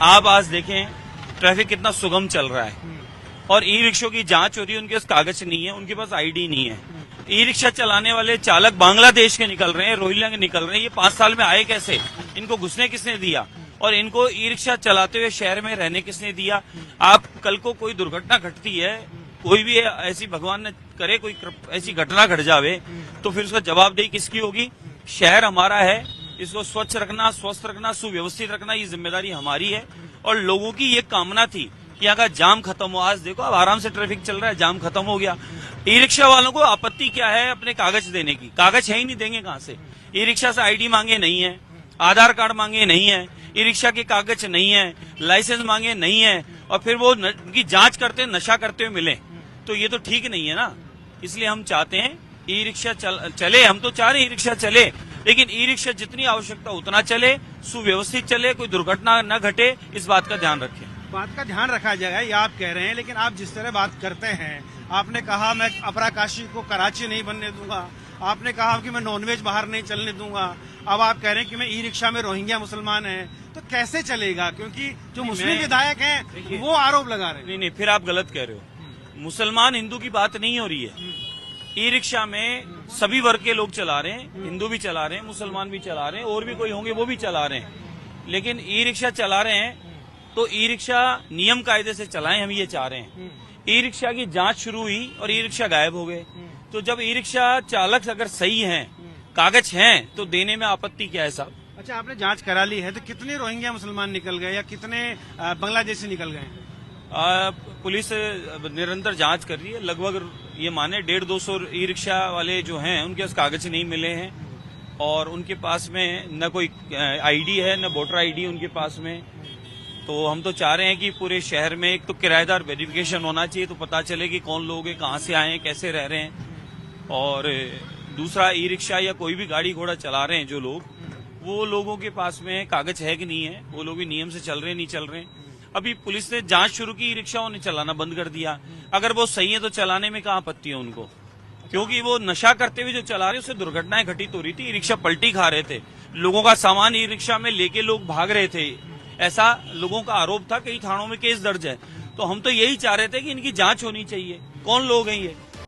आप आज देखें ट्रैफिक कितना सुगम चल रहा है और ई रिक्शों की जांच हो रही है, उनके पास कागज नहीं है, उनके पास आईडी नहीं है। ई रिक्शा चलाने वाले चालक बांग्लादेश के निकल रहे हैं, रोहिंग्या के निकल रहे हैं। ये 5 साल में आए कैसे? इनको घुसने किसने दिया? और इनको ई रिक्शा चलाते हुए शहर में रहने किसने दिया? आप कल को कोई दुर्घटना घटती है, कोई भी ऐसी भगवान न करे कोई ऐसी घटना घट जावे, तो फिर उसका जवाबदेही किसकी होगी? शहर हमारा है, इसको स्वच्छ रखना, स्वस्थ रखना, सुव्यवस्थित रखना, ये जिम्मेदारी हमारी है। और लोगों की ये कामना थी कि यहाँ का जाम खत्म हो। आज देखो अब आराम से ट्रैफिक चल रहा है, जाम खत्म हो गया। ई रिक्शा वालों को आपत्ति क्या है? अपने कागज देने की। कागज है ही नहीं, देंगे कहाँ से? ई रिक्शा से आईडी मांगे नहीं है, आधार कार्ड मांगे नहीं है, ई रिक्शा के कागज नहीं है, लाइसेंस मांगे नहीं है, और फिर वो उनकी जांच करते नशा करते हुए मिले, तो ये तो ठीक नहीं है ना। इसलिए हम चाहते हैं ई रिक्शा चले। हम तो चाह रहे ई रिक्शा चले, लेकिन ई रिक्शा जितनी आवश्यकता उतना चले, सुव्यवस्थित चले, कोई दुर्घटना न घटे, इस बात का ध्यान रखें। बात का ध्यान रखा जाएगा, ये आप कह रहे हैं, लेकिन आप जिस तरह बात करते हैं, आपने कहा मैं अपराकाशी को कराची नहीं बनने दूंगा, आपने कहा कि मैं नॉनवेज बाहर नहीं चलने दूंगा, अब आप कह रहे हैं कि मैं ई रिक्शा में रोहिंग्या मुसलमान हैं, तो कैसे चलेगा? क्योंकि जो मुस्लिम विधायक हैं वो आरोप लगा रहे हैं। नहीं, फिर आप गलत कह रहे हो। मुसलमान हिंदू की बात नहीं हो रही है। ई रिक्शा में सभी वर्ग के लोग चला रहे हैं, हिंदू भी चला रहे हैं, मुसलमान भी चला रहे हैं, और भी कोई होंगे वो भी चला रहे हैं। लेकिन ई रिक्शा चला रहे हैं तो ई रिक्शा नियम कायदे से चलाएं, हम ये चाह रहे हैं। ई रिक्शा की जांच शुरू हुई और ई रिक्शा गायब हो गए। तो जब ई रिक्शा चालक अगर सही हैं, कागज हैं, तो देने में आपत्ति क्या है साहब? अच्छा, आपने जांच करा ली है, तो कितने रोहिंग्या मुसलमान निकल गए या कितने बांग्लादेशी निकल गए? पुलिस निरंतर जांच कर रही है। लगभग ये माने 150-200 ई रिक्शा वाले जो हैं उनके पास कागज नहीं मिले हैं, और उनके पास में न कोई आईडी है, न वोटर आईडी उनके पास में। तो हम तो चाह रहे हैं कि पूरे शहर में एक तो किराएदार वेरिफिकेशन होना चाहिए, तो पता चले कि कौन लोग हैं, कहाँ से आए हैं, कैसे रह रहे हैं। और दूसरा, ई रिक्शा या कोई भी गाड़ी घोड़ा चला रहे हैं जो लोग, वो लोगों के पास में कागज है कि नहीं है, वो लोग भी नियम से चल रहे हैं नहीं चल रहे हैं। अभी पुलिस ने जांच शुरू की, ई रिक्शाओं ने चलाना बंद कर दिया। अगर वो सही है तो चलाने में कहाँ आपत्ति है उनको? क्योंकि वो नशा करते हुए जो चला रहे, उससे दुर्घटनाएं घटित हो रही थी। ई रिक्शा पलटी खा रहे थे, लोगों का सामान ई रिक्शा में लेके लोग भाग रहे थे, ऐसा लोगों का आरोप था। कई थानों में केस दर्ज है। तो हम तो यही चाह रहे थे कि इनकी जांच होनी चाहिए, कौन लोग हैं ये।